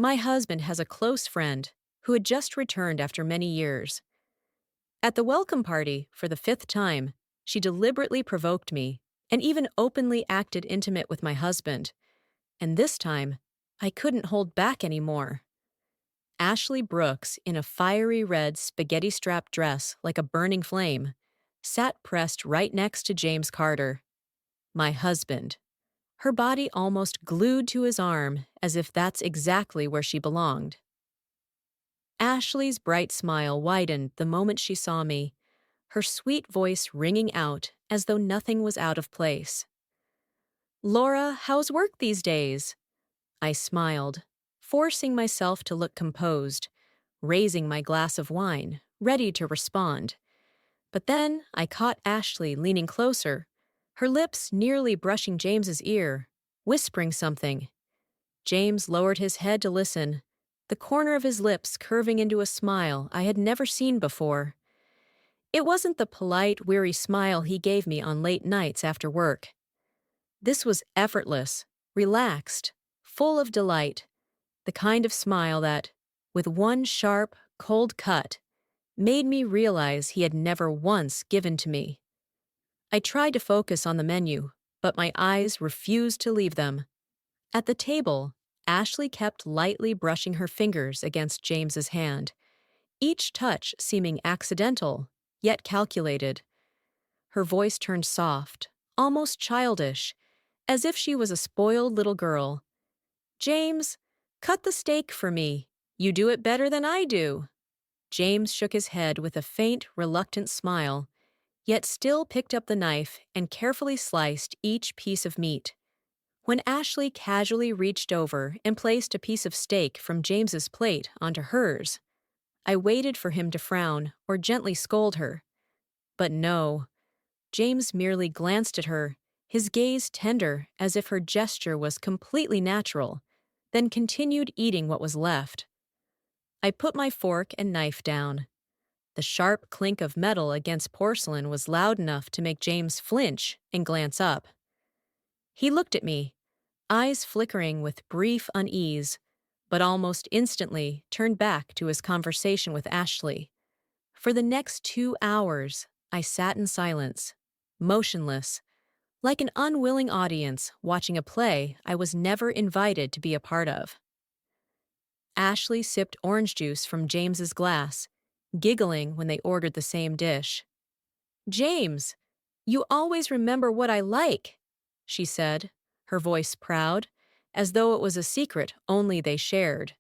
My husband has a close friend who had just returned after many years. At the welcome party, for the fifth time, she deliberately provoked me and even openly acted intimate with my husband. And this time, I couldn't hold back anymore. Ashley Brooks, in a fiery red spaghetti-strap dress like a burning flame, sat pressed right next to James Carter, my husband, her body almost glued to his arm as if that's exactly where she belonged. Ashley's bright smile widened the moment she saw me, her sweet voice ringing out as though nothing was out of place. "Laura, how's work these days?" I smiled, forcing myself to look composed, raising my glass of wine, ready to respond. But then I caught Ashley leaning closer, her lips nearly brushing James's ear, whispering something. James lowered his head to listen, the corner of his lips curving into a smile I had never seen before. It wasn't the polite, weary smile he gave me on late nights after work. This was effortless, relaxed, full of delight, the kind of smile that, with one sharp, cold cut, made me realize he had never once given to me. I tried to focus on the menu, but my eyes refused to leave them. At the table, Ashley kept lightly brushing her fingers against James's hand, each touch seeming accidental, yet calculated. Her voice turned soft, almost childish, as if she was a spoiled little girl. "James, cut the steak for me. You do it better than I do." James shook his head with a faint, reluctant smile, yet still picked up the knife and carefully sliced each piece of meat. When Ashley casually reached over and placed a piece of steak from James's plate onto hers, I waited for him to frown or gently scold her. But no, James merely glanced at her, his gaze tender as if her gesture was completely natural, then continued eating what was left. I put my fork and knife down. The sharp clink of metal against porcelain was loud enough to make James flinch and glance up. He looked at me, eyes flickering with brief unease, but almost instantly turned back to his conversation with Ashley. For the next 2 hours, I sat in silence, motionless, like an unwilling audience watching a play I was never invited to be a part of. Ashley sipped orange juice from James's glass, giggling when they ordered the same dish. "James, you always remember what I like," she said, her voice proud, as though it was a secret only they shared.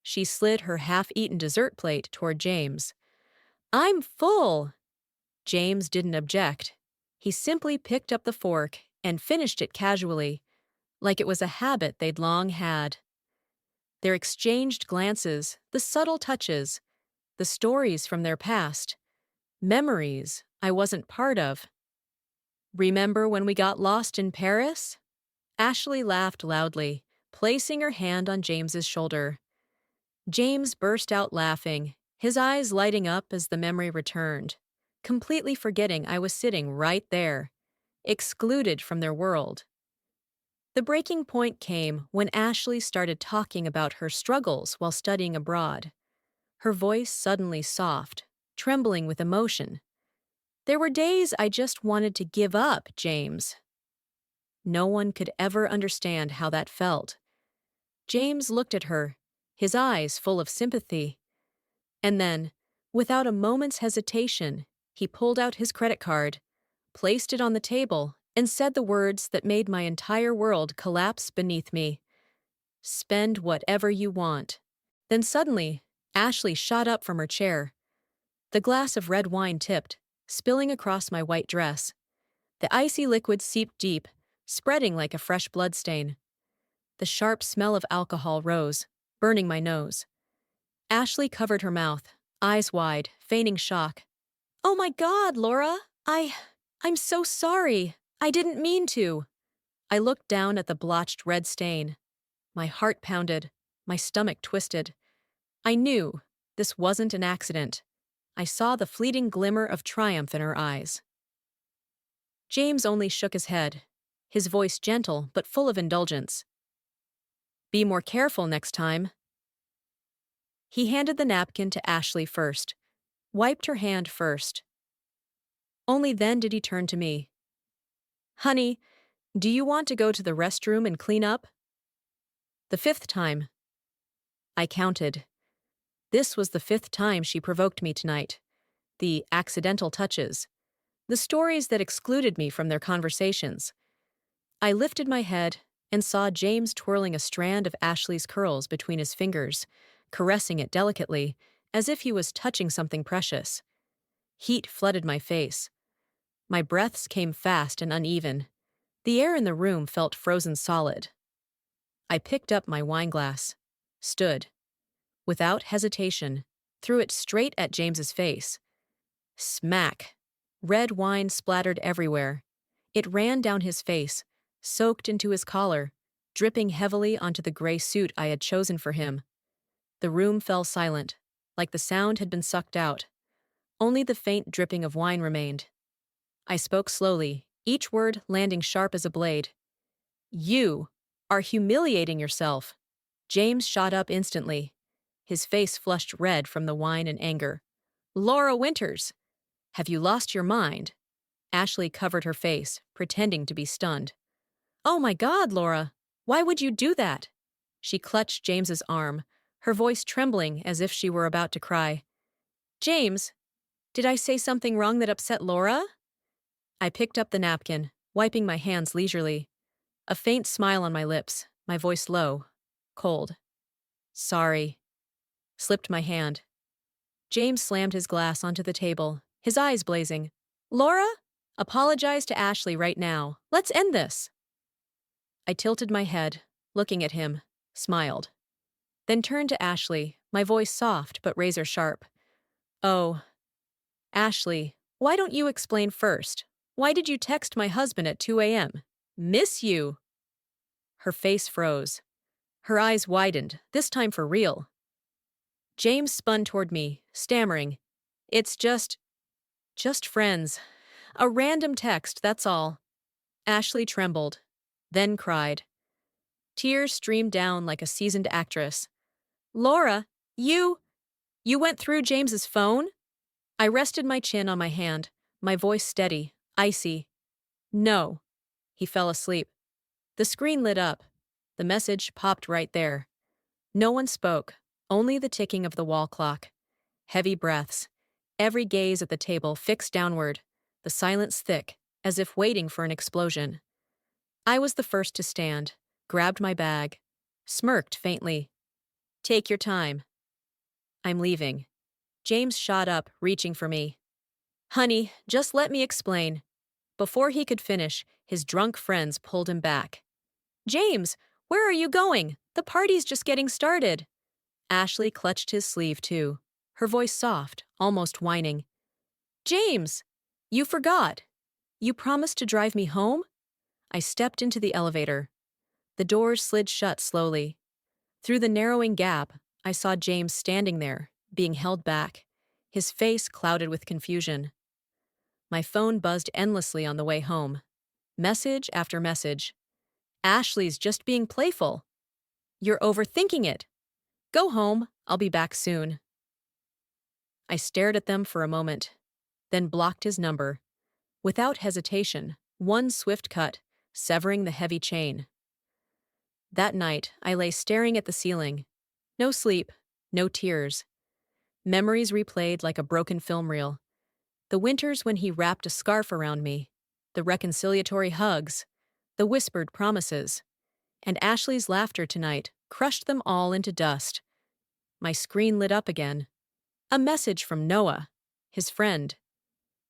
She slid her half-eaten dessert plate toward James. "I'm full." James didn't object. He simply picked up the fork and finished it casually, like it was a habit they'd long had. Their exchanged glances, the subtle touches, the stories from their past, memories I wasn't part of. "Remember when we got lost in Paris?" Ashley laughed loudly, placing her hand on James's shoulder. James burst out laughing, his eyes lighting up as the memory returned, completely forgetting I was sitting right there, excluded from their world. The breaking point came when Ashley started talking about her struggles while studying abroad, her voice suddenly soft, trembling with emotion. "There were days I just wanted to give up, James." No one could ever understand how that felt. James looked at her, his eyes full of sympathy. And then, without a moment's hesitation, he pulled out his credit card, placed it on the table, and said the words that made my entire world collapse beneath me. "Spend whatever you want." Then suddenly, Ashley shot up from her chair. The glass of red wine tipped, spilling across my white dress. The icy liquid seeped deep, spreading like a fresh bloodstain. The sharp smell of alcohol rose, burning my nose. Ashley covered her mouth, eyes wide, feigning shock. "Oh my God, Laura! I'm so sorry. I didn't mean to." I looked down at the blotched red stain. My heart pounded, my stomach twisted. I knew this wasn't an accident. I saw the fleeting glimmer of triumph in her eyes. James only shook his head, his voice gentle but full of indulgence. "Be more careful next time. He handed the napkin to Ashley first, wiped her hand first. Only then did he turn to me. Honey, do you want to go to the restroom and clean up? The fifth time. I counted. This was the fifth time she provoked me tonight. The accidental touches. The stories that excluded me from their conversations. I lifted my head and saw James twirling a strand of Ashley's curls between his fingers, caressing it delicately, as if he was touching something precious. Heat flooded my face. My breaths came fast and uneven. The air in the room felt frozen solid. I picked up my wineglass, stood, without hesitation, threw it straight at James's face. Smack! Red wine splattered everywhere. It ran down his face, soaked into his collar, dripping heavily onto the gray suit I had chosen for him. The room fell silent, like the sound had been sucked out. Only the faint dripping of wine remained. I spoke slowly, each word landing sharp as a blade. You are humiliating yourself. James shot up instantly. His face flushed red from the wine and anger. Laura Winters! Have you lost your mind? Ashley covered her face, pretending to be stunned. Oh my God, Laura! Why would you do that? She clutched James's arm, her voice trembling as if she were about to cry. James, did I say something wrong that upset Laura? I picked up the napkin, wiping my hands leisurely. A faint smile on my lips, my voice low, cold. Sorry. Slipped my hand. James slammed his glass onto the table, his eyes blazing. Laura? Apologize to Ashley right now. Let's end this. I tilted my head, looking at him, smiled. Then turned to Ashley, my voice soft but razor sharp. Oh, Ashley, why don't you explain first? Why did you text my husband at 2 a.m.? Miss you. Her face froze. Her eyes widened, this time for real. James spun toward me, stammering. It's just friends. A random text, that's all. Ashley trembled, then cried. Tears streamed down like a seasoned actress. Laura, you went through James's phone? I rested my chin on my hand, my voice steady, icy. No. He fell asleep. The screen lit up. The message popped right there. No one spoke, only the ticking of the wall clock. Heavy breaths. Every gaze at the table fixed downward, the silence thick, as if waiting for an explosion. I was the first to stand, grabbed my bag, smirked faintly. Take your time. I'm leaving. James shot up, reaching for me. Honey, just let me explain. Before he could finish, his drunk friends pulled him back. James, where are you going? The party's just getting started. Ashley clutched his sleeve too, her voice soft, almost whining. James, you forgot. You promised to drive me home? I stepped into the elevator. The doors slid shut slowly. Through the narrowing gap, I saw James standing there, being held back, his face clouded with confusion. My phone buzzed endlessly on the way home. Message after message. Ashley's just being playful. You're overthinking it. Go home, I'll be back soon. I stared at them for a moment, then blocked his number. Without hesitation, one swift cut, severing the heavy chain. That night, I lay staring at the ceiling. No sleep, no tears. Memories replayed like a broken film reel. The winters when he wrapped a scarf around me, the reconciliatory hugs, the whispered promises, and Ashley's laughter tonight crushed them all into dust. My screen lit up again. A message from Noah, his friend.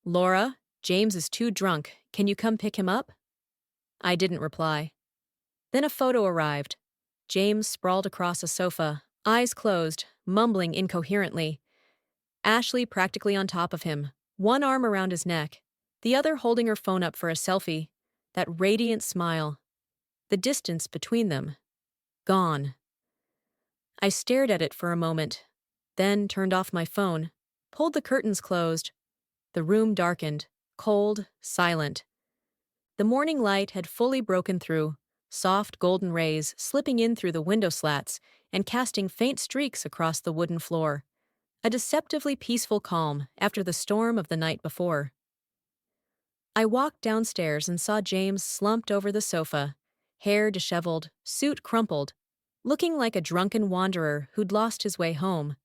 Laura, James is too drunk. Can you come pick him up? I didn't reply. Then a photo arrived. James sprawled across a sofa, eyes closed, mumbling incoherently. Ashley practically on top of him, one arm around his neck, the other holding her phone up for a selfie. That radiant smile. The distance between them. Gone. I stared at it for a moment, then turned off my phone, pulled the curtains closed. The room darkened, cold, silent. The morning light had fully broken through, soft golden rays slipping in through the window slats and casting faint streaks across the wooden floor. A deceptively peaceful calm after the storm of the night before. I walked downstairs and saw James slumped over the sofa, hair disheveled, suit crumpled, looking like a drunken wanderer who'd lost his way home.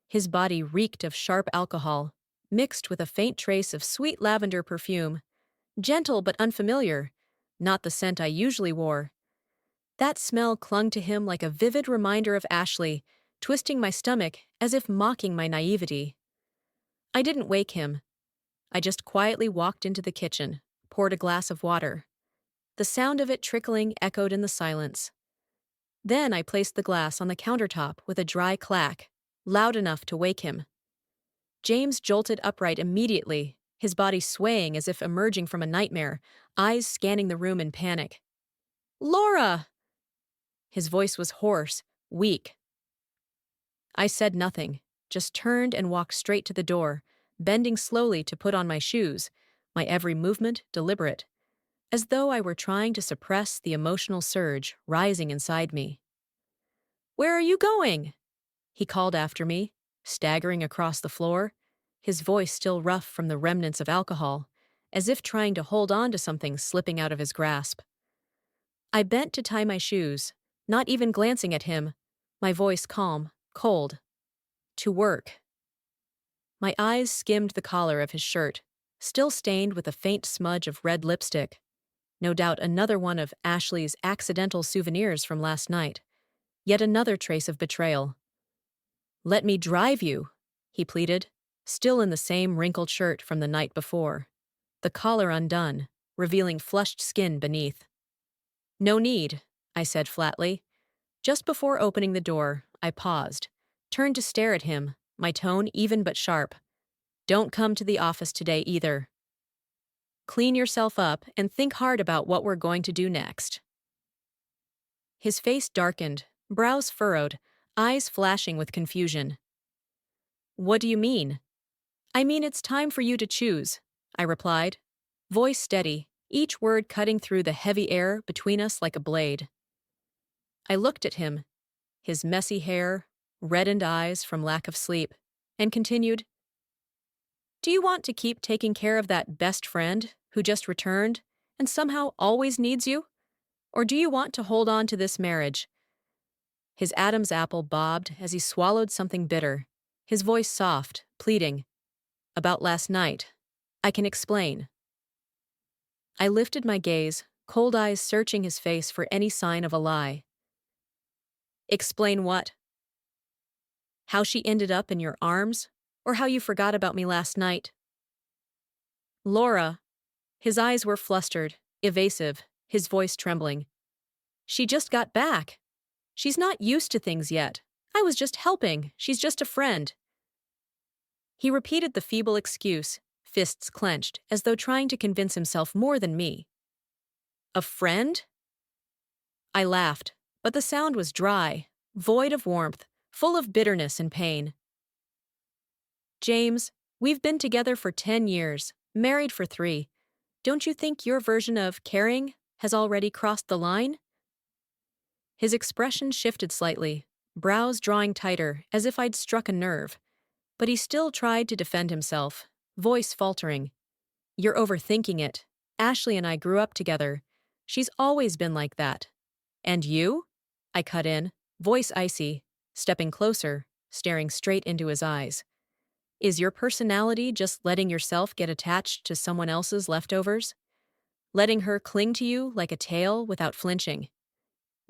His body reeked of sharp alcohol, mixed with a faint trace of sweet lavender perfume, gentle but unfamiliar, not the scent I usually wore. That smell clung to him like a vivid reminder of Ashley, twisting my stomach as if mocking my naivety. I didn't wake him. I just quietly walked into the kitchen, poured a glass of water. The sound of it trickling echoed in the silence. Then I placed the glass on the countertop with a dry clack, loud enough to wake him. James jolted upright immediately, his body swaying as if emerging from a nightmare, eyes scanning the room in panic. "Laura!" His voice was hoarse, weak. I said nothing, just turned and walked straight to the door, bending slowly to put on my shoes, my every movement deliberate, as though I were trying to suppress the emotional surge rising inside me. "Where are you going?" he called after me, staggering across the floor, his voice still rough from the remnants of alcohol, as if trying to hold on to something slipping out of his grasp. I bent to tie my shoes, not even glancing at him, my voice calm, cold. "To work." My eyes skimmed the collar of his shirt, still stained with a faint smudge of red lipstick. No doubt another one of Ashley's accidental souvenirs from last night. Yet another trace of betrayal. "Let me drive you," he pleaded, still in the same wrinkled shirt from the night before, the collar undone, revealing flushed skin beneath. "No need," I said flatly. Just before opening the door, I paused, turned to stare at him, my tone even but sharp. "Don't come to the office today either. Clean yourself up and think hard about what we're going to do next." His face darkened, brows furrowed, eyes flashing with confusion. "What do you mean?" "I mean it's time for you to choose," I replied, voice steady, each word cutting through the heavy air between us like a blade. I looked at him, his messy hair, reddened eyes from lack of sleep, and continued, "Do you want to keep taking care of that best friend who just returned and somehow always needs you? Or do you want to hold on to this marriage?" His Adam's apple bobbed as he swallowed something bitter, his voice soft, pleading. "About last night. I can explain." I lifted my gaze, cold eyes searching his face for any sign of a lie. "Explain what? How she ended up in your arms? Or how you forgot about me last night?" "Laura." His eyes were flustered, evasive, his voice trembling. "She just got back. She's not used to things yet. I was just helping. She's just a friend." He repeated the feeble excuse, fists clenched, as though trying to convince himself more than me. "A friend?" I laughed, but the sound was dry, void of warmth, full of bitterness and pain. "James, we've been together for 10 years, married for 3. Don't you think your version of caring has already crossed the line?" His expression shifted slightly, brows drawing tighter as if I'd struck a nerve. But he still tried to defend himself, voice faltering. "You're overthinking it. Ashley and I grew up together. She's always been like that." "And you?" I cut in, voice icy, stepping closer, staring straight into his eyes. "Is your personality just letting yourself get attached to someone else's leftovers? Letting her cling to you like a tail without flinching?"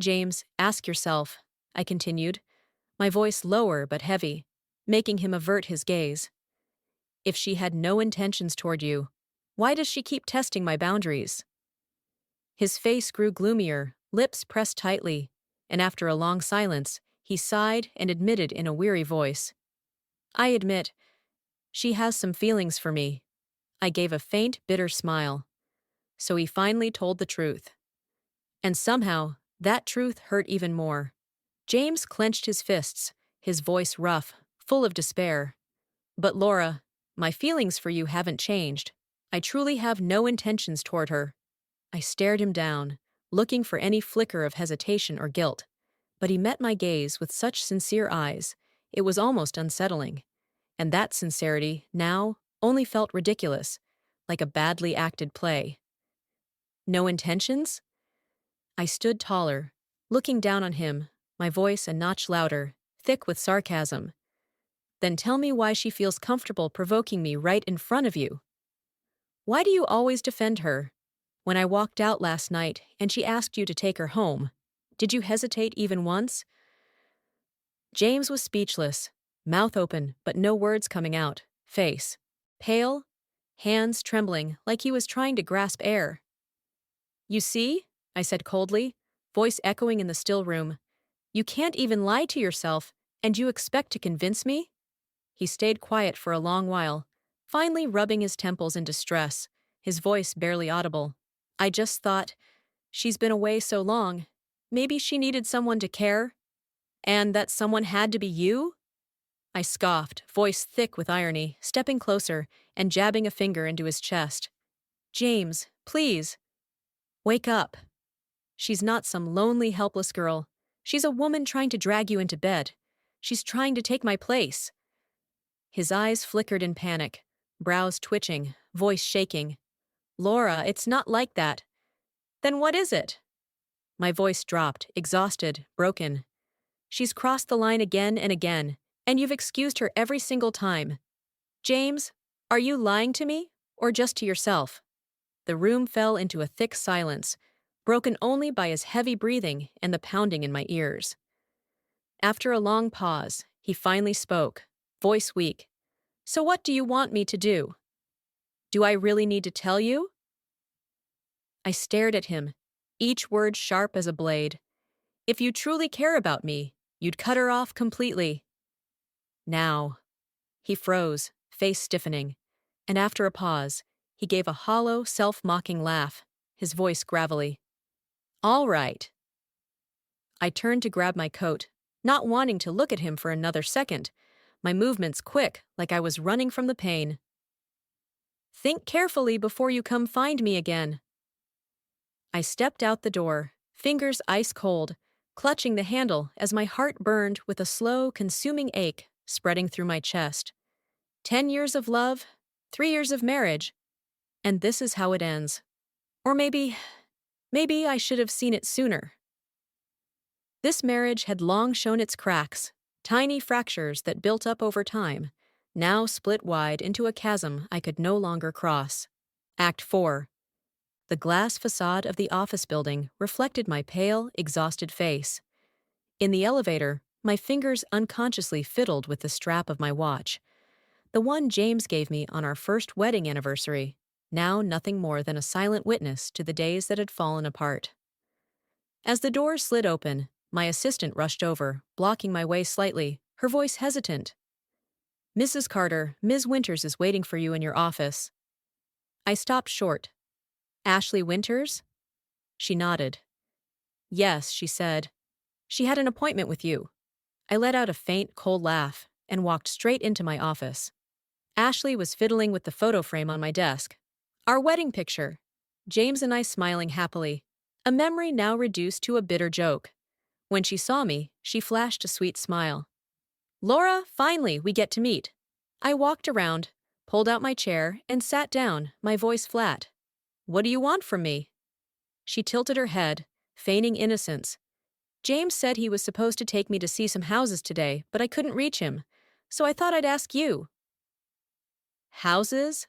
"James, ask yourself," I continued, my voice lower but heavy, making him avert his gaze. "If she had no intentions toward you, why does she keep testing my boundaries?" His face grew gloomier, lips pressed tightly, and after a long silence, he sighed and admitted in a weary voice. "I admit, she has some feelings for me." I gave a faint, bitter smile. So he finally told the truth. And somehow, that truth hurt even more. James clenched his fists, his voice rough, full of despair. "But Laura, my feelings for you haven't changed. I truly have no intentions toward her." I stared him down, looking for any flicker of hesitation or guilt. But he met my gaze with such sincere eyes, it was almost unsettling. And that sincerity, now, only felt ridiculous, like a badly acted play. No intentions? I stood taller, looking down on him, my voice a notch louder, thick with sarcasm. Then tell me why she feels comfortable provoking me right in front of you. Why do you always defend her? When I walked out last night and she asked you to take her home, did you hesitate even once? James was speechless, mouth open but no words coming out, face pale, hands trembling like he was trying to grasp air. You see? I said coldly, voice echoing in the still room. You can't even lie to yourself, and you expect to convince me? He stayed quiet for a long while, finally rubbing his temples in distress, his voice barely audible. I just thought, she's been away so long, maybe she needed someone to care? And that someone had to be you? I scoffed, voice thick with irony, stepping closer and jabbing a finger into his chest. James, please. Wake up. She's not some lonely, helpless girl. She's a woman trying to drag you into bed. She's trying to take my place. His eyes flickered in panic, brows twitching, voice shaking. Laura, it's not like that. Then what is it? My voice dropped, exhausted, broken. She's crossed the line again and again, and you've excused her every single time. James, are you lying to me, or just to yourself? The room fell into a thick silence, broken only by his heavy breathing and the pounding in my ears. After a long pause, he finally spoke, voice weak. So what do you want me to do? Do I really need to tell you? I stared at him, each word sharp as a blade. If you truly care about me, you'd cut her off completely. Now. He froze, face stiffening, and after a pause, he gave a hollow, self-mocking laugh, his voice gravelly. All right. I turned to grab my coat, not wanting to look at him for another second, my movements quick, like I was running from the pain. Think carefully before you come find me again. I stepped out the door, fingers ice cold, clutching the handle as my heart burned with a slow, consuming ache spreading through my chest. 10 years of love, 3 years of marriage, and this is how it ends. Or maybe I should have seen it sooner. This marriage had long shown its cracks, tiny fractures that built up over time, now split wide into a chasm I could no longer cross. Act 4. The glass facade of the office building reflected my pale, exhausted face. In the elevator, my fingers unconsciously fiddled with the strap of my watch, the one James gave me on our first wedding anniversary, now nothing more than a silent witness to the days that had fallen apart. As the door slid open, my assistant rushed over, blocking my way slightly, her voice hesitant. Mrs. Carter, Ms. Winters is waiting for you in your office. I stopped short. Ashley Winters? She nodded. Yes, she said. She had an appointment with you. I let out a faint, cold laugh and walked straight into my office. Ashley was fiddling with the photo frame on my desk. Our wedding picture. James and I smiling happily, a memory now reduced to a bitter joke. When she saw me, she flashed a sweet smile. Laura, finally, we get to meet. I walked around, pulled out my chair, and sat down, my voice flat. What do you want from me? She tilted her head, feigning innocence. James said he was supposed to take me to see some houses today, but I couldn't reach him, so I thought I'd ask you. Houses?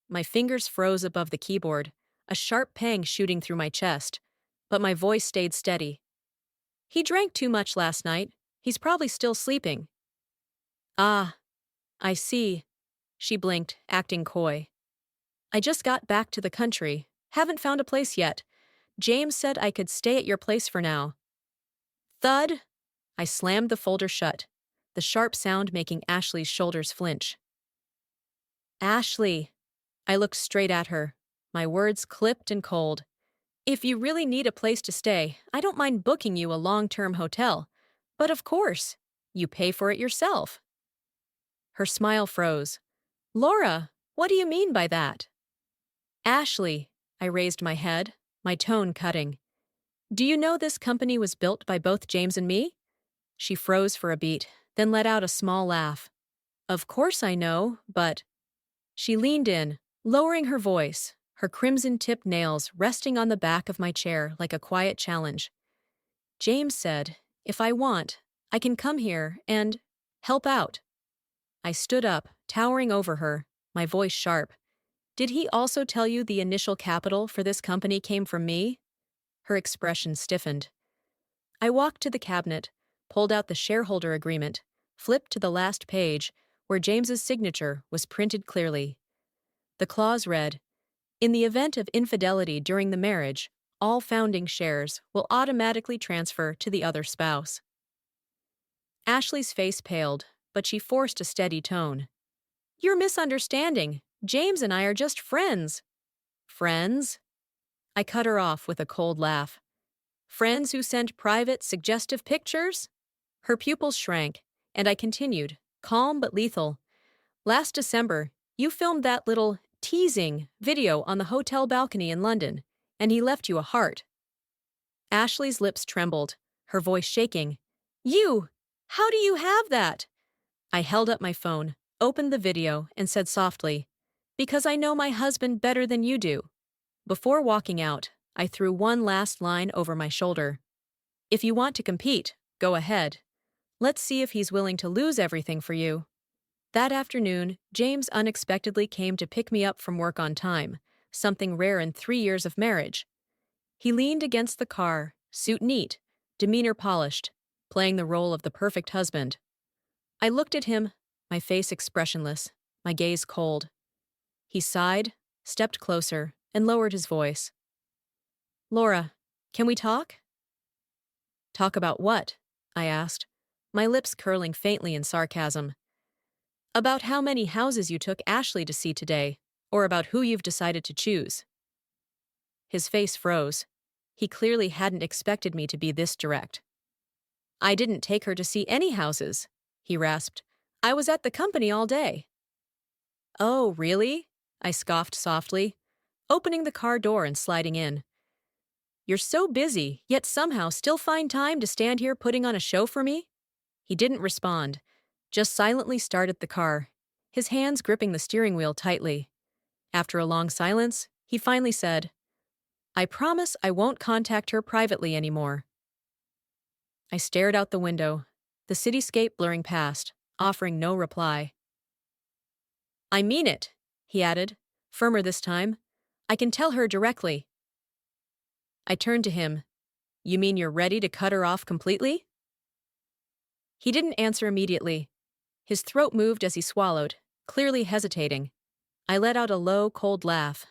My fingers froze above the keyboard, a sharp pang shooting through my chest, but my voice stayed steady. He drank too much last night. He's probably still sleeping. Ah, I see. She blinked, acting coy. I just got back to the country. Haven't found a place yet. James said I could stay at your place for now. Thud! I slammed the folder shut, the sharp sound making Ashley's shoulders flinch. Ashley! I looked straight at her, my words clipped and cold. If you really need a place to stay, I don't mind booking you a long-term hotel. But of course, you pay for it yourself. Her smile froze. Laura, what do you mean by that? Ashley, I raised my head, my tone cutting. Do you know this company was built by both James and me? She froze for a beat, then let out a small laugh. Of course I know, but. She leaned in, lowering her voice, her crimson-tipped nails resting on the back of my chair like a quiet challenge. James said, if I want, I can come here and help out. I stood up, towering over her, my voice sharp. Did he also tell you the initial capital for this company came from me? Her expression stiffened. I walked to the cabinet, pulled out the shareholder agreement, flipped to the last page, where James's signature was printed clearly. The clause read, in the event of infidelity during the marriage, all founding shares will automatically transfer to the other spouse. Ashley's face paled, but she forced a steady tone. You're misunderstanding. James and I are just friends. Friends? I cut her off with a cold laugh. Friends who send private, suggestive pictures? Her pupils shrank, and I continued, calm but lethal. Last December, you filmed that little teasing video on the hotel balcony in London, and he left you a heart. Ashley's lips trembled, her voice shaking. You! How do you have that? I held up my phone, opened the video, and said softly, because I know my husband better than you do. Before walking out, I threw one last line over my shoulder. If you want to compete, go ahead. Let's see if he's willing to lose everything for you. That afternoon, James unexpectedly came to pick me up from work on time, something rare in 3 years of marriage. He leaned against the car, suit neat, demeanor polished, playing the role of the perfect husband. I looked at him, my face expressionless, my gaze cold. He sighed, stepped closer, and lowered his voice. Laura, can we talk? Talk about what? I asked, my lips curling faintly in sarcasm. About how many houses you took Ashley to see today, or about who you've decided to choose. His face froze. He clearly hadn't expected me to be this direct. I didn't take her to see any houses, he rasped. I was at the company all day. Oh, really? I scoffed softly, opening the car door and sliding in. You're so busy, yet somehow still find time to stand here putting on a show for me? He didn't respond, just silently started the car, his hands gripping the steering wheel tightly. After a long silence, he finally said, I promise I won't contact her privately anymore. I stared out the window, the cityscape blurring past, offering no reply. I mean it, he added, firmer this time. I can tell her directly. I turned to him. You mean you're ready to cut her off completely? He didn't answer immediately. His throat moved as he swallowed, clearly hesitating. I let out a low, cold laugh.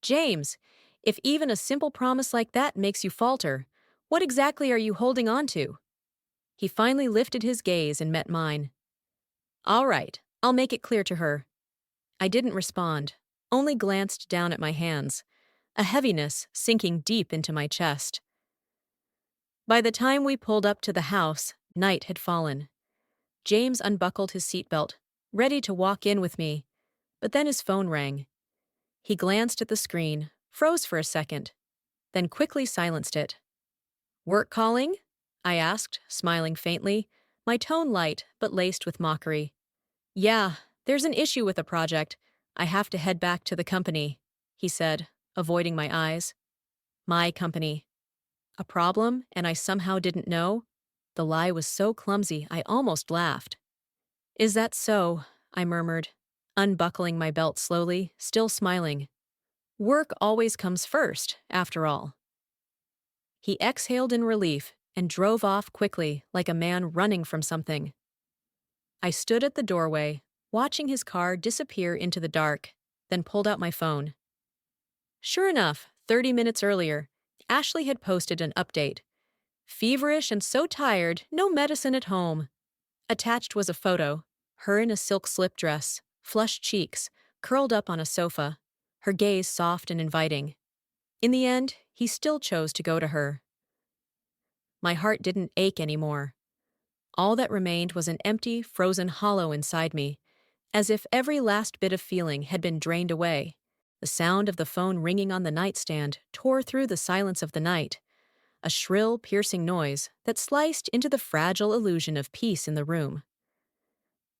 James, if even a simple promise like that makes you falter, what exactly are you holding on to? He finally lifted his gaze and met mine. All right, I'll make it clear to her. I didn't respond, only glanced down at my hands, a heaviness sinking deep into my chest. By the time we pulled up to the house, night had fallen. James unbuckled his seatbelt, ready to walk in with me, but then his phone rang. He glanced at the screen, froze for a second, then quickly silenced it. Work calling? I asked, smiling faintly, my tone light but laced with mockery. Yeah, there's an issue with a project. I have to head back to the company, he said, avoiding my eyes. My company. A problem, and I somehow didn't know? The lie was so clumsy I almost laughed. Is that so? I murmured, unbuckling my belt slowly, still smiling. Work always comes first, after all. He exhaled in relief and drove off quickly like a man running from something. I stood at the doorway, watching his car disappear into the dark, then pulled out my phone. Sure enough, 30 minutes earlier, Ashley had posted an update. Feverish and so tired, no medicine at home. Attached was a photo, her in a silk slip dress, flushed cheeks, curled up on a sofa, her gaze soft and inviting. In the end, he still chose to go to her. My heart didn't ache anymore. All that remained was an empty, frozen hollow inside me, as if every last bit of feeling had been drained away. The sound of the phone ringing on the nightstand tore through the silence of the night. a shrill, piercing noise that sliced into the fragile illusion of peace in the room.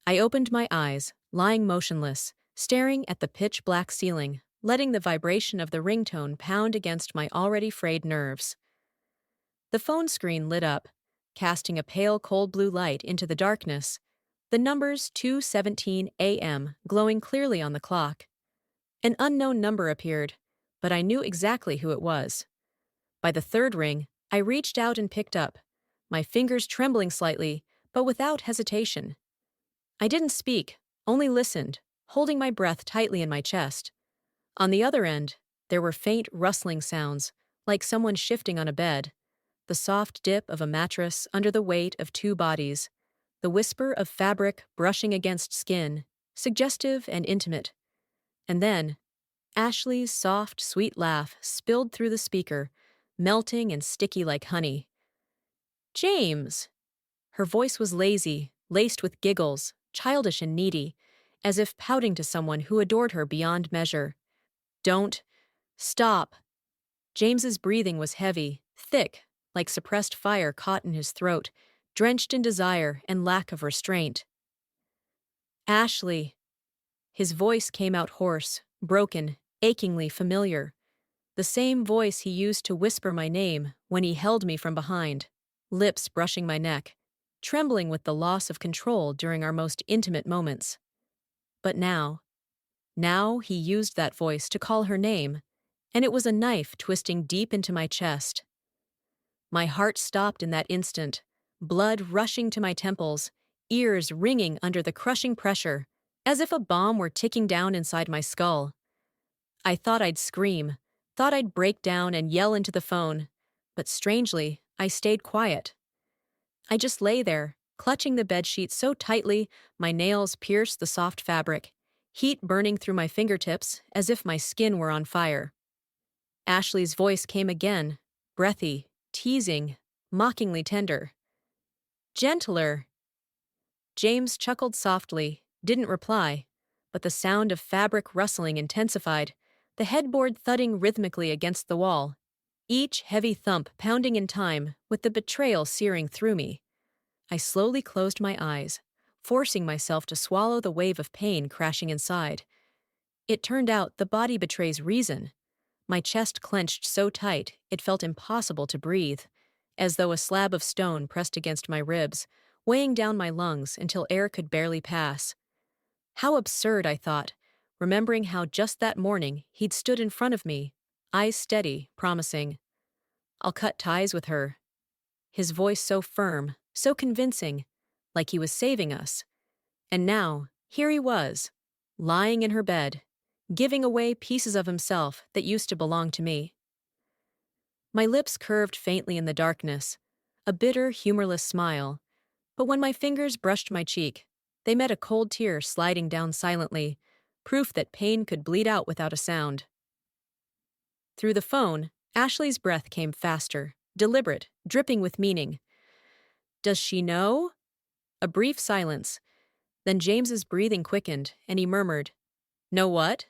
I opened my eyes, lying motionless, staring at the pitch-black ceiling, letting the vibration of the ringtone pound against my already frayed nerves. The phone screen lit up, casting a pale cold blue light into the darkness, the numbers 2:17 a.m. glowing clearly on the clock. An unknown number appeared, but I knew exactly who it was. By the third ring, I reached out and picked up, my fingers trembling slightly, but without hesitation. I didn't speak, only listened, holding my breath tightly in my chest. On the other end, there were faint rustling sounds, like someone shifting on a bed, the soft dip of a mattress under the weight of two bodies, the whisper of fabric brushing against skin, suggestive and intimate. And then, Ashley's soft, sweet laugh spilled through the speaker, melting and sticky like honey. "James!" Her voice was lazy, laced with giggles, childish and needy, as if pouting to someone who adored her beyond measure. "Don't. Stop." James's breathing was heavy, thick, like suppressed fire caught in his throat, drenched in desire and lack of restraint. "Ashley." His voice came out hoarse, broken, achingly familiar. The same voice he used to whisper my name when he held me from behind, lips brushing my neck, trembling with the loss of control during our most intimate moments. But now he used that voice to call her name, and it was a knife twisting deep into my chest. My heart stopped in that instant, blood rushing to my temples, ears ringing under the crushing pressure, as if a bomb were ticking down inside my skull. I thought I'd scream, thought I'd break down and yell into the phone, but strangely, I stayed quiet. I just lay there, clutching the bedsheet so tightly my nails pierced the soft fabric, heat burning through my fingertips as if my skin were on fire. Ashley's voice came again, breathy, teasing, mockingly tender. "Gentler." James chuckled softly, didn't reply, but the sound of fabric rustling intensified, the headboard thudding rhythmically against the wall, each heavy thump pounding in time with the betrayal searing through me. I slowly closed my eyes, forcing myself to swallow the wave of pain crashing inside. It turned out the body betrays reason. My chest clenched so tight it felt impossible to breathe, as though a slab of stone pressed against my ribs, weighing down my lungs until air could barely pass. How absurd, I thought, remembering how just that morning he'd stood in front of me, eyes steady, promising, "I'll cut ties with her." His voice so firm, so convincing, like he was saving us. And now, here he was, lying in her bed, giving away pieces of himself that used to belong to me. My lips curved faintly in the darkness, a bitter, humorless smile, but when my fingers brushed my cheek, they met a cold tear sliding down silently, proof that pain could bleed out without a sound. Through the phone, Ashley's breath came faster, deliberate, dripping with meaning. "Does she know?" A brief silence. Then James's breathing quickened, and he murmured, "Know what?"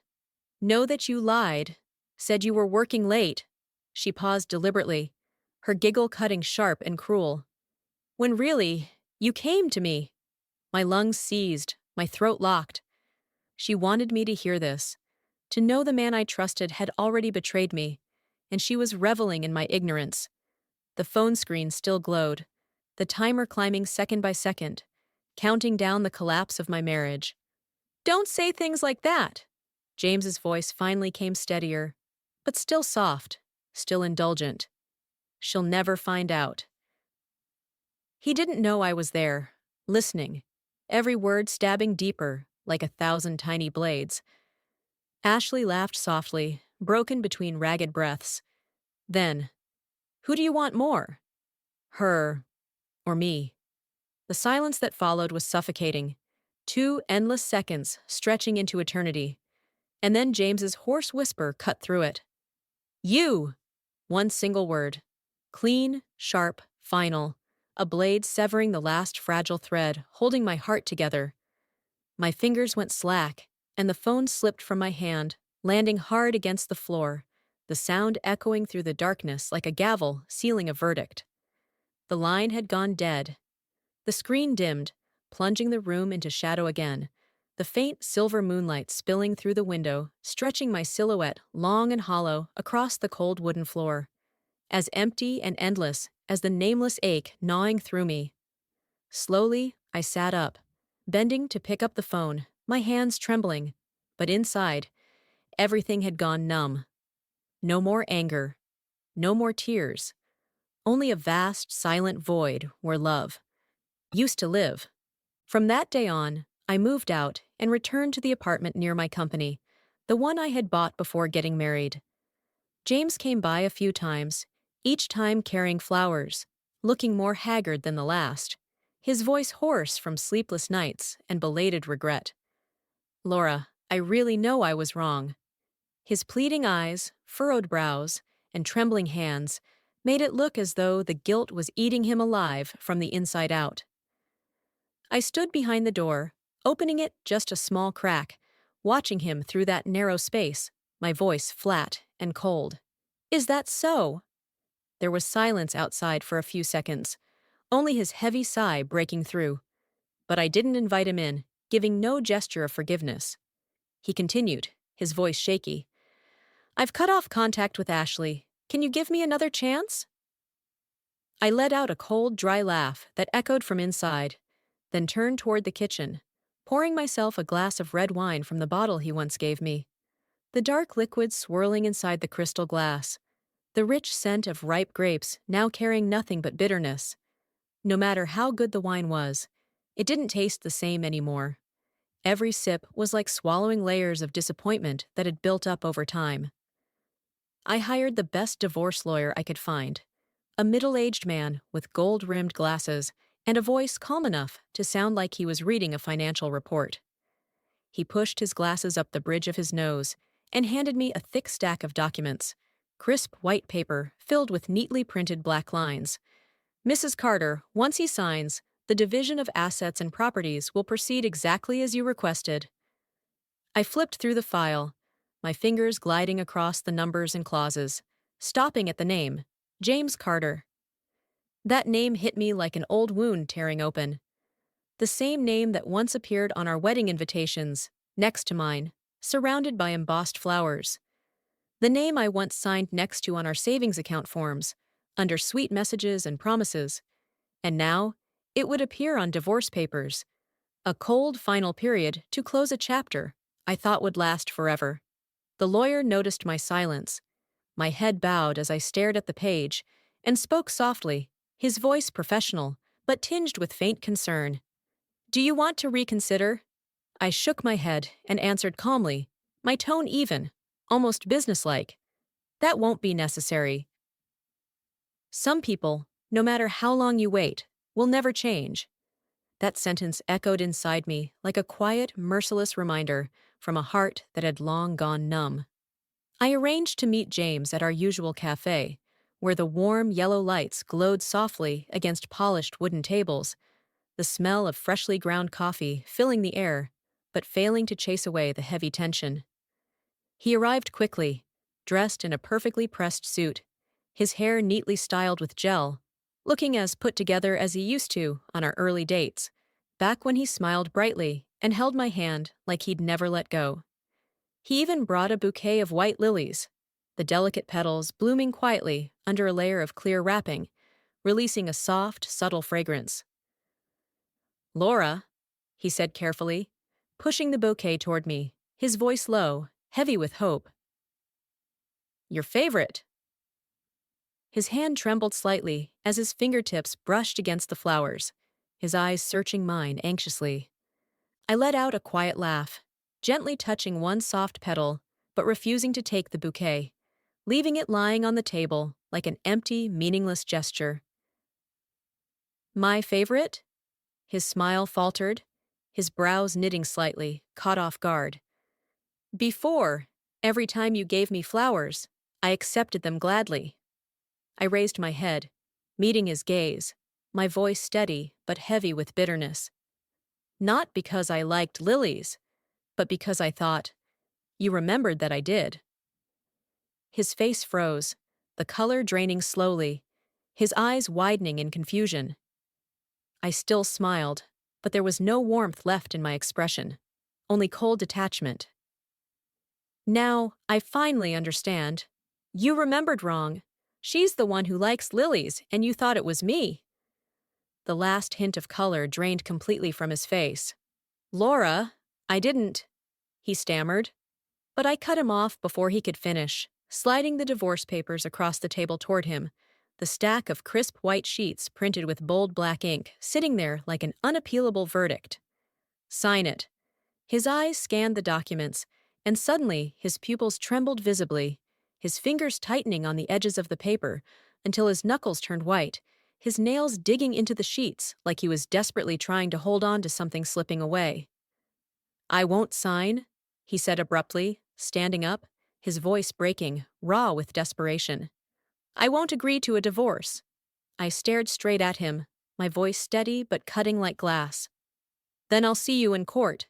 "Know that you lied. Said you were working late." She paused deliberately, her giggle cutting sharp and cruel. "When really, you came to me." My lungs seized, my throat locked. She wanted me to hear this, to know the man I trusted had already betrayed me, and she was reveling in my ignorance. The phone screen still glowed, the timer climbing second by second, counting down the collapse of my marriage. "Don't say things like that." James's voice finally came steadier, but still soft, still indulgent. "She'll never find out." He didn't know I was there, listening, every word stabbing deeper, like 1,000 tiny blades. Ashley laughed softly, broken between ragged breaths. Then, "Who do you want more? Her or me?" The silence that followed was suffocating, 2 endless seconds stretching into eternity. And then James's hoarse whisper cut through it. "You!" One single word. Clean, sharp, final. A blade severing the last fragile thread, holding my heart together. My fingers went slack, and the phone slipped from my hand, landing hard against the floor, the sound echoing through the darkness like a gavel sealing a verdict. The line had gone dead. The screen dimmed, plunging the room into shadow again, the faint silver moonlight spilling through the window, stretching my silhouette long and hollow across the cold wooden floor, as empty and endless as the nameless ache gnawing through me. Slowly, I sat up, bending to pick up the phone, my hands trembling, but inside, everything had gone numb. No more anger, no more tears, only a vast, silent void where love used to live. From that day on, I moved out and returned to the apartment near my company, the one I had bought before getting married. James came by a few times, each time carrying flowers, looking more haggard than the last, his voice hoarse from sleepless nights and belated regret. "Laura, I really know I was wrong." His pleading eyes, furrowed brows, and trembling hands made it look as though the guilt was eating him alive from the inside out. I stood behind the door, opening it just a small crack, watching him through that narrow space, my voice flat and cold. "Is that so?" There was silence outside for a few seconds, only his heavy sigh breaking through. But I didn't invite him in, giving no gesture of forgiveness. He continued, his voice shaky. "I've cut off contact with Ashley. Can you give me another chance?" I let out a cold, dry laugh that echoed from inside, then turned toward the kitchen, pouring myself a glass of red wine from the bottle he once gave me. The dark liquid swirling inside the crystal glass, the rich scent of ripe grapes now carrying nothing but bitterness. No matter how good the wine was, it didn't taste the same anymore. Every sip was like swallowing layers of disappointment that had built up over time. I hired the best divorce lawyer I could find, a middle-aged man with gold-rimmed glasses and a voice calm enough to sound like he was reading a financial report. He pushed his glasses up the bridge of his nose and handed me a thick stack of documents, crisp white paper filled with neatly printed black lines. "Mrs. Carter, once he signs, the division of assets and properties will proceed exactly as you requested." I flipped through the file, my fingers gliding across the numbers and clauses, stopping at the name, James Carter. That name hit me like an old wound tearing open. The same name that once appeared on our wedding invitations, next to mine, surrounded by embossed flowers. The name I once signed next to on our savings account forms, under sweet messages and promises. And now, it would appear on divorce papers. A cold final period to close a chapter I thought would last forever. The lawyer noticed my silence. My head bowed as I stared at the page, and spoke softly, his voice professional, but tinged with faint concern. "Do you want to reconsider?" I shook my head and answered calmly, my tone even, almost businesslike. "That won't be necessary. Some people, no matter how long you wait, will never change." That sentence echoed inside me like a quiet, merciless reminder from a heart that had long gone numb. I arranged to meet James at our usual cafe, where the warm yellow lights glowed softly against polished wooden tables, the smell of freshly ground coffee filling the air, but failing to chase away the heavy tension. He arrived quickly, dressed in a perfectly pressed suit, his hair neatly styled with gel, looking as put together as he used to on our early dates, back when he smiled brightly and held my hand like he'd never let go. He even brought a bouquet of white lilies, the delicate petals blooming quietly under a layer of clear wrapping, releasing a soft, subtle fragrance. "Laura," he said carefully, pushing the bouquet toward me, his voice low, heavy with hope. "Your favorite." His hand trembled slightly as his fingertips brushed against the flowers, his eyes searching mine anxiously. I let out a quiet laugh, gently touching one soft petal, but refusing to take the bouquet, leaving it lying on the table like an empty, meaningless gesture. "My favorite?" His smile faltered, his brows knitting slightly, caught off guard. "Before, every time you gave me flowers, I accepted them gladly." I raised my head, meeting his gaze, my voice steady but heavy with bitterness. "Not because I liked lilies, but because I thought, you remembered that I did." His face froze, the color draining slowly, his eyes widening in confusion. I still smiled, but there was no warmth left in my expression, only cold detachment. Now, I finally understand. You remembered wrong. She's the one who likes lilies, and you thought it was me. The last hint of color drained completely from his face. Laura, I didn't, he stammered. But I cut him off before he could finish, sliding the divorce papers across the table toward him, the stack of crisp white sheets printed with bold black ink sitting there like an unappealable verdict. Sign it. His eyes scanned the documents, and suddenly his pupils trembled visibly, his fingers tightening on the edges of the paper until his knuckles turned white, his nails digging into the sheets like he was desperately trying to hold on to something slipping away. I won't sign, he said abruptly, standing up, his voice breaking, raw with desperation. I won't agree to a divorce. I stared straight at him, my voice steady but cutting like glass. Then I'll see you in court.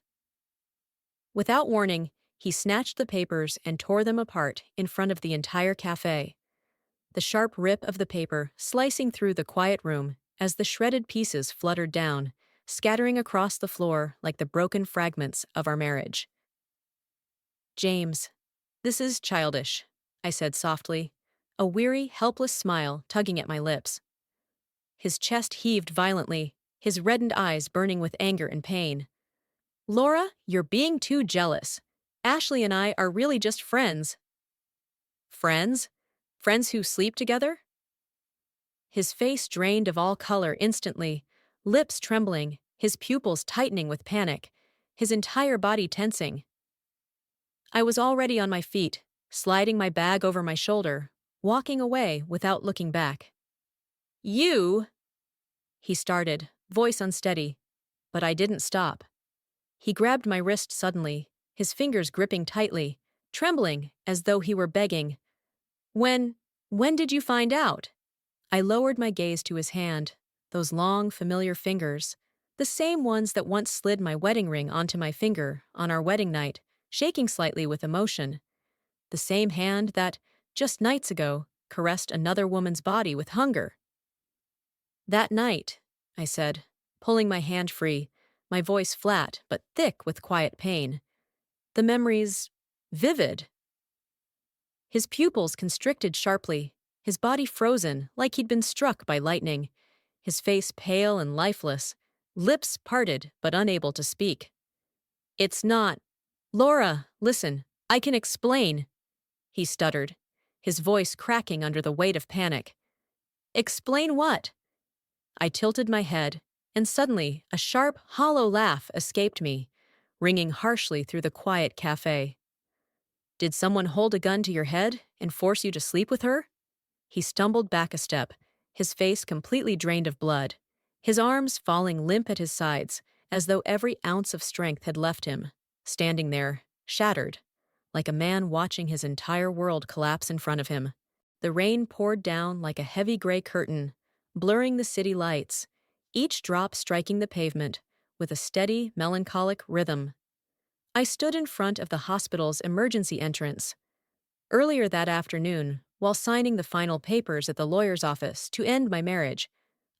Without warning, he snatched the papers and tore them apart in front of the entire cafe. The sharp rip of the paper slicing through the quiet room as the shredded pieces fluttered down, scattering across the floor like the broken fragments of our marriage. James, this is childish, I said softly, a weary, helpless smile tugging at my lips. His chest heaved violently, his reddened eyes burning with anger and pain. Laura, you're being too jealous. Ashley and I are really just friends. Friends? Friends who sleep together? His face drained of all color instantly, lips trembling, his pupils tightening with panic, his entire body tensing. I was already on my feet, sliding my bag over my shoulder, walking away without looking back. You? He started, voice unsteady, but I didn't stop. He grabbed my wrist suddenly, his fingers gripping tightly, trembling as though he were begging. When did you find out? I lowered my gaze to his hand, those long, familiar fingers, the same ones that once slid my wedding ring onto my finger on our wedding night, shaking slightly with emotion. The same hand that, just nights ago, caressed another woman's body with hunger. That night, I said, pulling my hand free, my voice flat but thick with quiet pain. The memories vivid. His pupils constricted sharply, his body frozen like he'd been struck by lightning, his face pale and lifeless, lips parted but unable to speak. It's not. Laura, listen, I can explain, he stuttered, his voice cracking under the weight of panic. Explain what? I tilted my head, and suddenly a sharp, hollow laugh escaped me, ringing harshly through the quiet cafe. Did someone hold a gun to your head and force you to sleep with her? He stumbled back a step, his face completely drained of blood, his arms falling limp at his sides, as though every ounce of strength had left him, standing there, shattered, like a man watching his entire world collapse in front of him. The rain poured down like a heavy gray curtain, blurring the city lights, each drop striking the pavement with a steady, melancholic rhythm. I stood in front of the hospital's emergency entrance. Earlier that afternoon, while signing the final papers at the lawyer's office to end my marriage,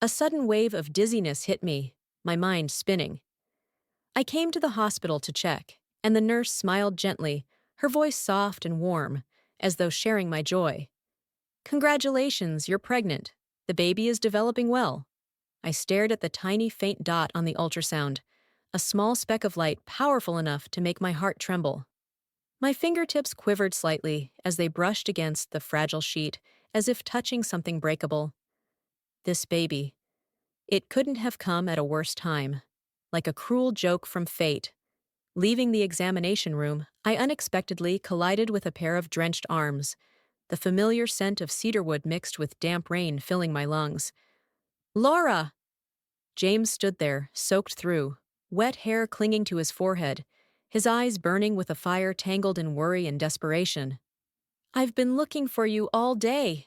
a sudden wave of dizziness hit me, my mind spinning. I came to the hospital to check, and the nurse smiled gently, her voice soft and warm, as though sharing my joy. Congratulations, you're pregnant. The baby is developing well. I stared at the tiny faint dot on the ultrasound, a small speck of light powerful enough to make my heart tremble. My fingertips quivered slightly as they brushed against the fragile sheet, as if touching something breakable. This baby. It couldn't have come at a worse time. Like a cruel joke from fate. Leaving the examination room, I unexpectedly collided with a pair of drenched arms, the familiar scent of cedarwood mixed with damp rain filling my lungs. Laura! James stood there, soaked through, wet hair clinging to his forehead, his eyes burning with a fire tangled in worry and desperation. I've been looking for you all day.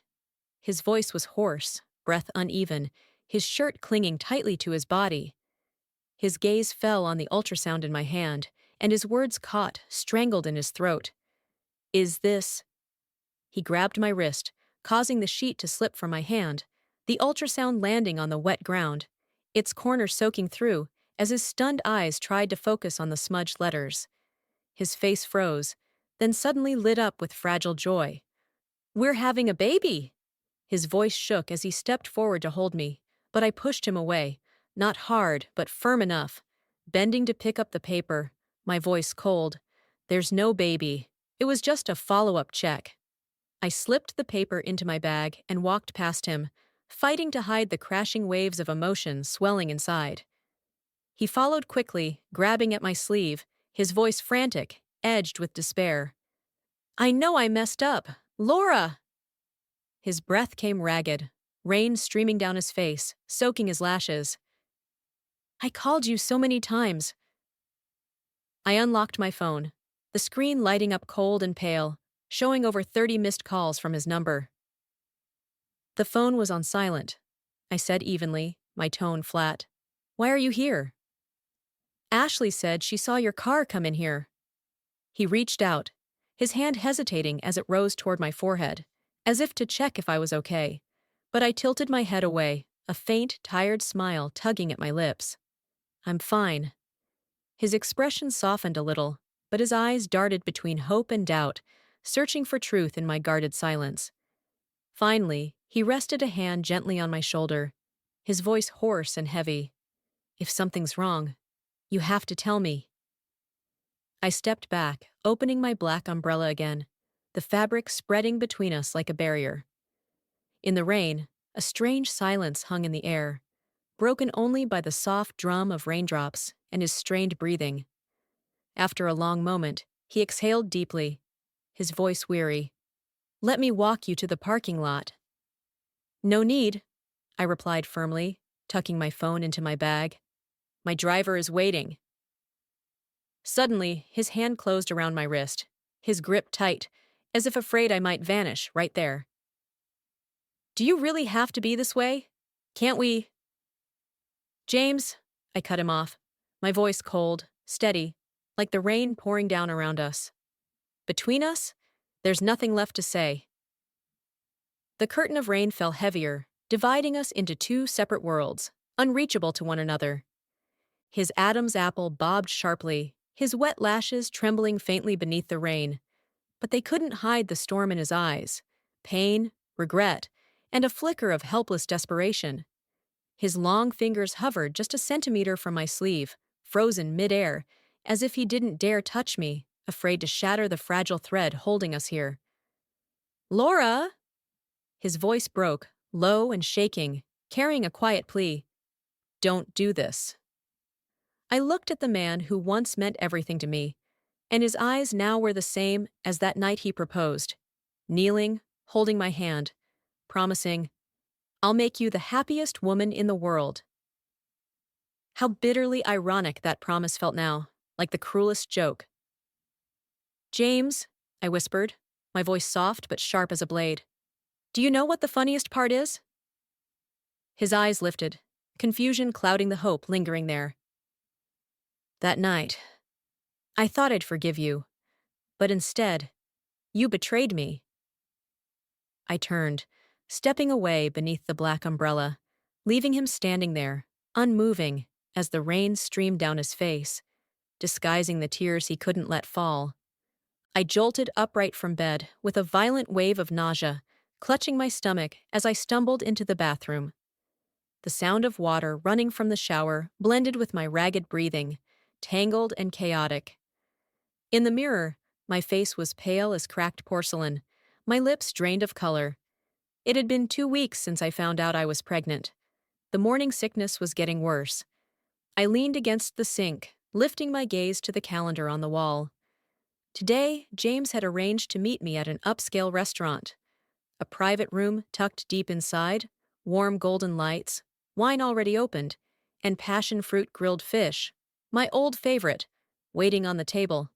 His voice was hoarse, breath uneven, his shirt clinging tightly to his body. His gaze fell on the ultrasound in my hand, and his words caught, strangled in his throat. Is this... He grabbed my wrist, causing the sheet to slip from my hand, the ultrasound landing on the wet ground, its corners soaking through as his stunned eyes tried to focus on the smudged letters. His face froze, then suddenly lit up with fragile joy. "We're having a baby!" His voice shook as he stepped forward to hold me, but I pushed him away, not hard, but firm enough. Bending to pick up the paper, my voice cold. "There's no baby. It was just a follow-up check." I slipped the paper into my bag and walked past him, fighting to hide the crashing waves of emotion swelling inside. He followed quickly, grabbing at my sleeve, his voice frantic, edged with despair. "I know I messed up. Laura!" His breath came ragged, rain streaming down his face, soaking his lashes. "I called you so many times." I unlocked my phone, the screen lighting up cold and pale, showing over 30 missed calls from his number. The phone was on silent. I said evenly, my tone flat. "Why are you here?" "Ashley said she saw your car come in here." He reached out, his hand hesitating as it rose toward my forehead, as if to check if I was okay. But I tilted my head away, a faint, tired smile tugging at my lips. "I'm fine." His expression softened a little, but his eyes darted between hope and doubt, searching for truth in my guarded silence. Finally, he rested a hand gently on my shoulder, his voice hoarse and heavy. "If something's wrong, you have to tell me." I stepped back, opening my black umbrella again, the fabric spreading between us like a barrier. In the rain, a strange silence hung in the air, broken only by the soft drum of raindrops and his strained breathing. After a long moment, he exhaled deeply, his voice weary. "Let me walk you to the parking lot." "No need," I replied firmly, tucking my phone into my bag. "My driver is waiting." Suddenly, his hand closed around my wrist, his grip tight, as if afraid I might vanish right there. "Do you really have to be this way? Can't we—" "James," I cut him off, my voice cold, steady, like the rain pouring down around us. "Between us, there's nothing left to say." The curtain of rain fell heavier, dividing us into two separate worlds, unreachable to one another. His Adam's apple bobbed sharply, his wet lashes trembling faintly beneath the rain, but they couldn't hide the storm in his eyes, pain, regret, and a flicker of helpless desperation. His long fingers hovered just a centimeter from my sleeve, frozen midair, as if he didn't dare touch me, afraid to shatter the fragile thread holding us here. "Laura!" His voice broke, low and shaking, carrying a quiet plea. "Don't do this." I looked at the man who once meant everything to me, and his eyes now were the same as that night he proposed, kneeling, holding my hand, promising, "I'll make you the happiest woman in the world." How bitterly ironic that promise felt now, like the cruelest joke. "James," I whispered, my voice soft but sharp as a blade, "do you know what the funniest part is?" His eyes lifted, confusion clouding the hope lingering there. "That night, I thought I'd forgive you, but instead, you betrayed me." I turned, stepping away beneath the black umbrella, leaving him standing there, unmoving, as the rain streamed down his face, disguising the tears he couldn't let fall. I jolted upright from bed with a violent wave of nausea, clutching my stomach as I stumbled into the bathroom. The sound of water running from the shower blended with my ragged breathing, tangled and chaotic. In the mirror, my face was pale as cracked porcelain, my lips drained of color. It had been 2 weeks since I found out I was pregnant. The morning sickness was getting worse. I leaned against the sink, lifting my gaze to the calendar on the wall. Today, James had arranged to meet me at an upscale restaurant. A private room tucked deep inside, warm golden lights, wine already opened, and passion fruit grilled fish, my old favorite, waiting on the table.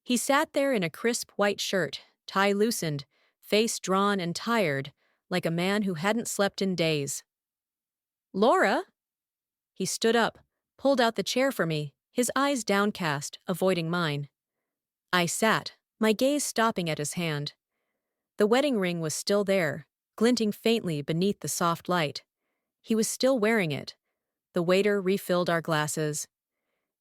He sat there in a crisp white shirt, tie loosened, face drawn and tired, like a man who hadn't slept in days. "Laura?" He stood up, pulled out the chair for me, his eyes downcast, avoiding mine. I sat, my gaze stopping at his hand. The wedding ring was still there, glinting faintly beneath the soft light. He was still wearing it. The waiter refilled our glasses.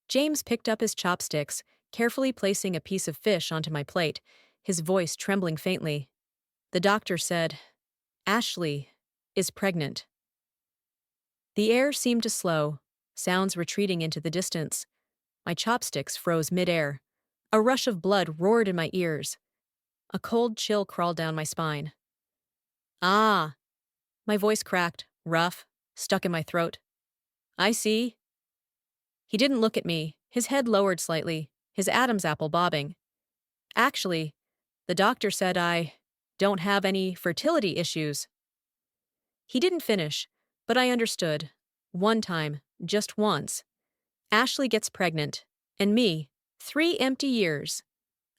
James picked up his chopsticks, carefully placing a piece of fish onto my plate, his voice trembling faintly. The doctor said, "Ashley is pregnant." The air seemed to slow, sounds retreating into the distance. My chopsticks froze midair. A rush of blood roared in my ears. A cold chill crawled down my spine. "Ah!" My voice cracked, rough, stuck in my throat. "I see." He didn't look at me, his head lowered slightly, his Adam's apple bobbing. "Actually, the doctor said I don't have any fertility issues." He didn't finish, but I understood. One time, just once. Ashley gets pregnant, and me, 3 empty years.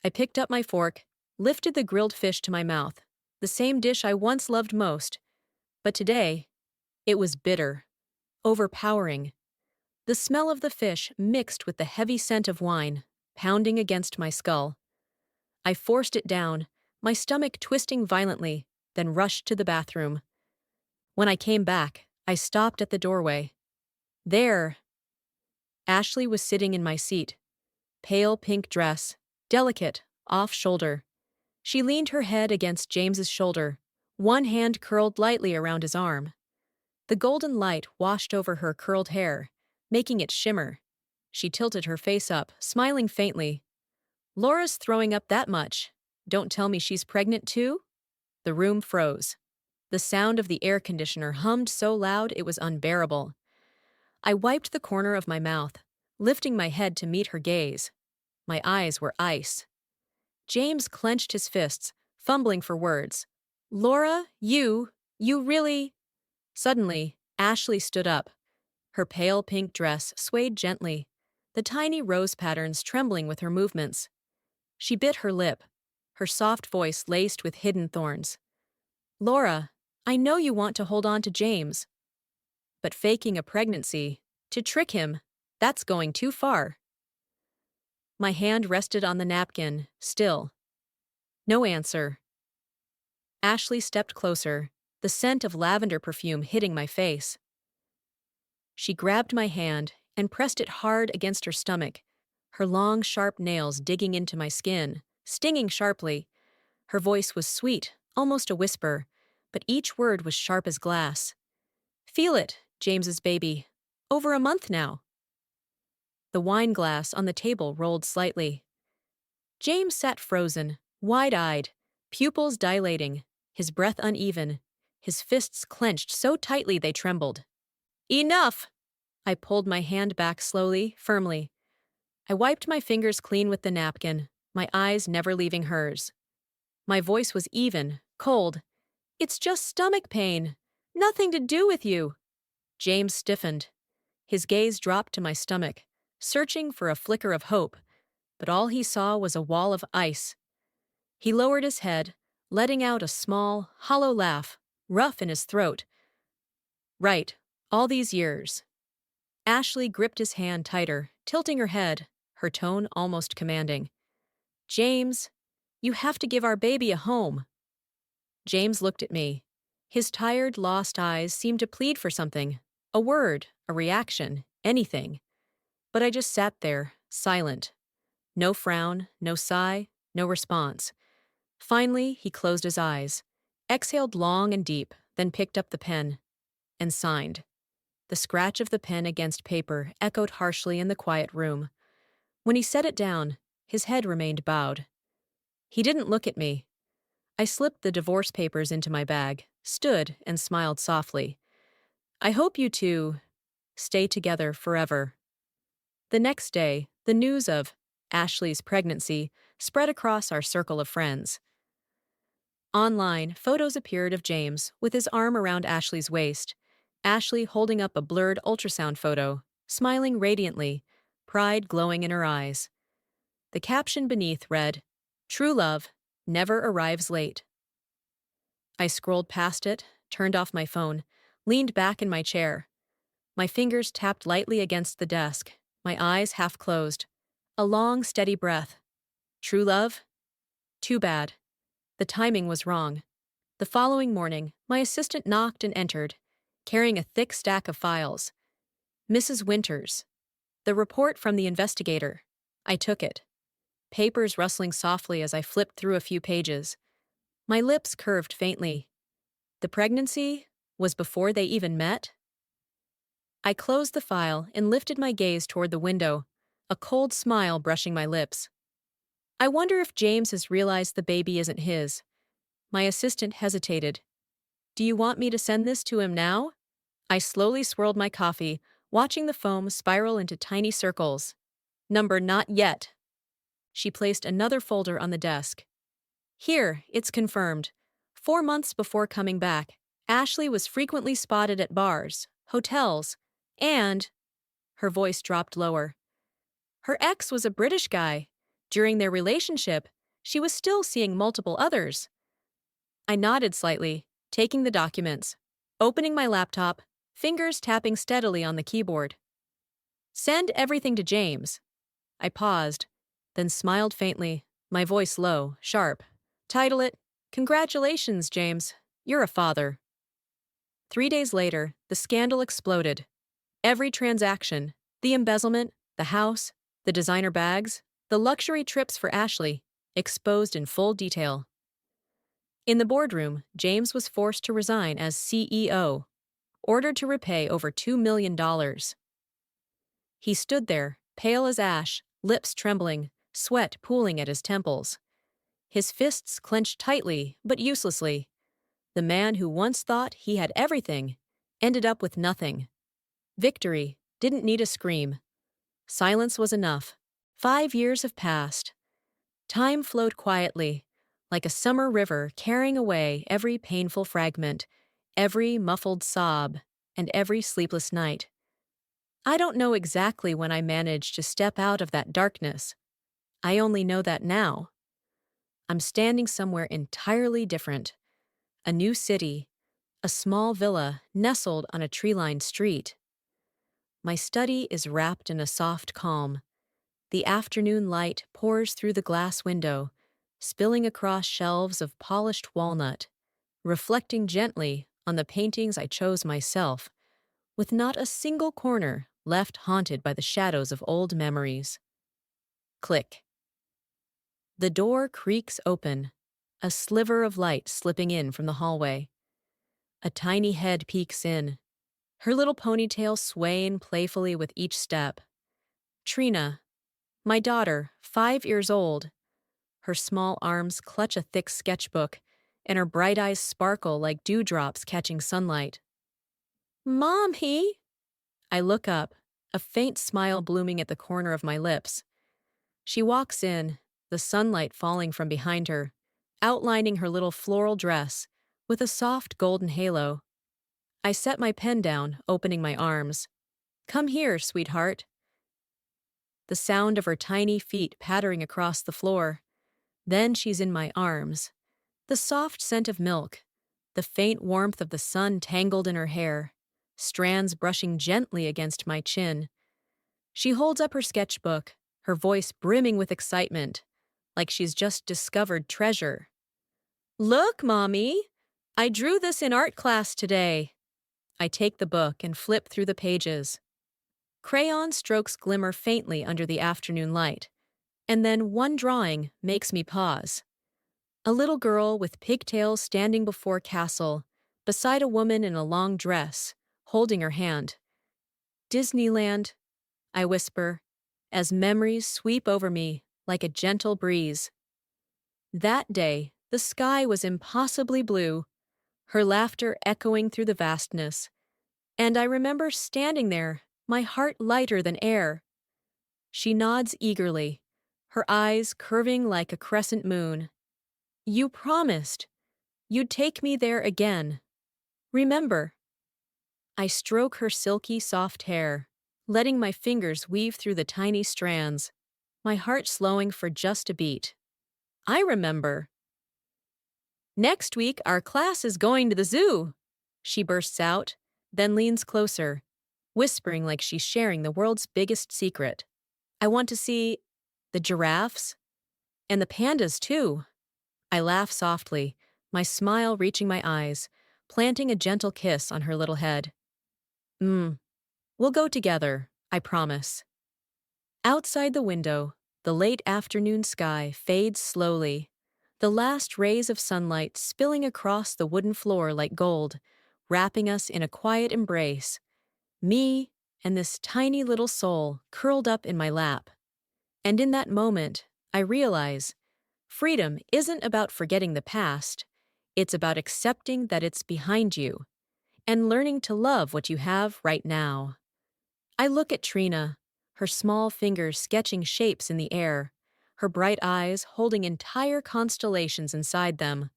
I picked up my fork, lifted the grilled fish to my mouth, the same dish I once loved most. But today, it was bitter, overpowering. The smell of the fish mixed with the heavy scent of wine, pounding against my skull. I forced it down, my stomach twisting violently, then rushed to the bathroom. When I came back, I stopped at the doorway. There, Ashley was sitting in my seat. Pale pink dress, delicate, off-shoulder. She leaned her head against James's shoulder, one hand curled lightly around his arm. The golden light washed over her curled hair, making it shimmer. She tilted her face up, smiling faintly. "Laura's throwing up that much. Don't tell me she's pregnant too?" The room froze. The sound of the air conditioner hummed so loud it was unbearable. I wiped the corner of my mouth, lifting my head to meet her gaze. My eyes were ice. James clenched his fists, fumbling for words. "Laura, you really—" Suddenly, Ashley stood up. Her pale pink dress swayed gently, the tiny rose patterns trembling with her movements. She bit her lip, her soft voice laced with hidden thorns. "Laura, I know you want to hold on to James. But faking a pregnancy, to trick him, that's going too far." My hand rested on the napkin, still. No answer. Ashley stepped closer, the scent of lavender perfume hitting my face. She grabbed my hand and pressed it hard against her stomach, her long, sharp nails digging into my skin, stinging sharply. Her voice was sweet, almost a whisper, but each word was sharp as glass. "Feel it, James's baby. Over a month now." The wine glass on the table rolled slightly. James sat frozen, wide-eyed, pupils dilating, his breath uneven, his fists clenched so tightly they trembled. "Enough!" I pulled my hand back slowly, firmly. I wiped my fingers clean with the napkin, my eyes never leaving hers. My voice was even, cold. "It's just stomach pain. Nothing to do with you." James stiffened. His gaze dropped to my stomach, searching for a flicker of hope, but all he saw was a wall of ice. He lowered his head, letting out a small, hollow laugh, rough in his throat. "Right, all these years." Ashley gripped his hand tighter, tilting her head, her tone almost commanding. "James, you have to give our baby a home." James looked at me. His tired, lost eyes seemed to plead for something, a word, a reaction, anything. But I just sat there, silent. No frown, no sigh, no response. Finally, he closed his eyes, exhaled long and deep, then picked up the pen, and signed. The scratch of the pen against paper echoed harshly in the quiet room. When he set it down, his head remained bowed. He didn't look at me. I slipped the divorce papers into my bag, stood, and smiled softly. "I hope you two stay together forever." The next day, the news of Ashley's pregnancy spread across our circle of friends. Online, photos appeared of James with his arm around Ashley's waist, Ashley holding up a blurred ultrasound photo, smiling radiantly, pride glowing in her eyes. The caption beneath read, "True love never arrives late." I scrolled past it, turned off my phone, leaned back in my chair. My fingers tapped lightly against the desk, my eyes half closed. A long, steady breath. True love? Too bad. The timing was wrong. The following morning, my assistant knocked and entered, carrying a thick stack of files. Mrs. Winters. The report from the investigator. I took it. Papers rustling softly as I flipped through a few pages. My lips curved faintly. The pregnancy was before they even met? I closed the file and lifted my gaze toward the window, a cold smile brushing my lips. I wonder if James has realized the baby isn't his. My assistant hesitated. Do you want me to send this to him now? I slowly swirled my coffee, watching the foam spiral into tiny circles. Number not yet. She placed another folder on the desk. Here, it's confirmed. 4 months before coming back, Ashley was frequently spotted at bars, hotels, and— her voice dropped lower. Her ex was a British guy. During their relationship, she was still seeing multiple others. I nodded slightly, taking the documents, opening my laptop, fingers tapping steadily on the keyboard. Send everything to James. I paused, then smiled faintly, my voice low, sharp. Title it, Congratulations, James. You're a father. 3 days later, the scandal exploded. Every transaction, the embezzlement, the house, the designer bags, the luxury trips for Ashley, exposed in full detail. In the boardroom, James was forced to resign as CEO, ordered to repay over $2 million. He stood there, pale as ash, lips trembling, sweat pooling at his temples. His fists clenched tightly, but uselessly. The man who once thought he had everything ended up with nothing. Victory didn't need a scream. Silence was enough. 5 years have passed. Time flowed quietly, like a summer river carrying away every painful fragment, every muffled sob, and every sleepless night. I don't know exactly when I managed to step out of that darkness. I only know that now. I'm standing somewhere entirely different. A new city, a small villa nestled on a tree-lined street. My study is wrapped in a soft calm. The afternoon light pours through the glass window, spilling across shelves of polished walnut, reflecting gently on the paintings I chose myself, with not a single corner left haunted by the shadows of old memories. Click. The door creaks open, a sliver of light slipping in from the hallway. A tiny head peeks in, her little ponytail swaying playfully with each step. Trina, my daughter, 5 years old. Her small arms clutch a thick sketchbook, and her bright eyes sparkle like dewdrops catching sunlight. Mommy! I look up, a faint smile blooming at the corner of my lips. She walks in, the sunlight falling from behind her, outlining her little floral dress with a soft golden halo. I set my pen down, opening my arms. Come here, sweetheart. The sound of her tiny feet pattering across the floor. Then she's in my arms. The soft scent of milk, the faint warmth of the sun tangled in her hair, strands brushing gently against my chin. She holds up her sketchbook, her voice brimming with excitement, like she's just discovered treasure. Look, Mommy! I drew this in art class today. I take the book and flip through the pages. Crayon strokes glimmer faintly under the afternoon light, and then one drawing makes me pause. A little girl with pigtails standing before a castle, beside a woman in a long dress, holding her hand. Disneyland, I whisper, as memories sweep over me like a gentle breeze. That day, the sky was impossibly blue, her laughter echoing through the vastness, and I remember standing there, my heart lighter than air. She nods eagerly, her eyes curving like a crescent moon. You promised. You'd take me there again. Remember. I stroke her silky, soft hair, letting my fingers weave through the tiny strands, my heart slowing for just a beat. I remember. Next week, our class is going to the zoo, she bursts out, then leans closer, whispering like she's sharing the world's biggest secret. I want to see the giraffes and the pandas, too. I laugh softly, my smile reaching my eyes, planting a gentle kiss on her little head. Mmm, we'll go together, I promise. Outside the window, the late afternoon sky fades slowly, the last rays of sunlight spilling across the wooden floor like gold, wrapping us in a quiet embrace, me and this tiny little soul curled up in my lap. And in that moment, I realize freedom isn't about forgetting the past, it's about accepting that it's behind you and learning to love what you have right now. I look at Trina, her small fingers sketching shapes in the air, her bright eyes holding entire constellations inside them.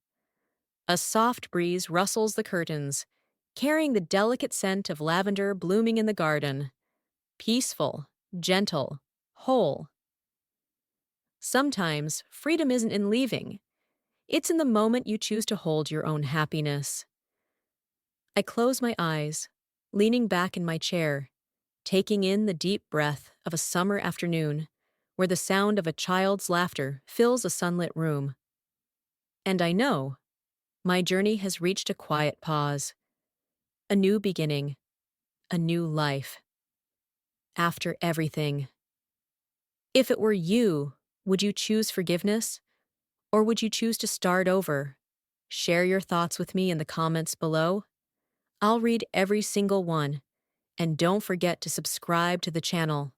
A soft breeze rustles the curtains, carrying the delicate scent of lavender blooming in the garden. Peaceful, gentle, whole. Sometimes freedom isn't in leaving, it's in the moment you choose to hold your own happiness. I close my eyes, leaning back in my chair, taking in the deep breath of a summer afternoon where the sound of a child's laughter fills a sunlit room. And I know my journey has reached a quiet pause, a new beginning, a new life. After everything. If it were you, would you choose forgiveness? Or would you choose to start over? Share your thoughts with me in the comments below. I'll read every single one. And don't forget to subscribe to the channel.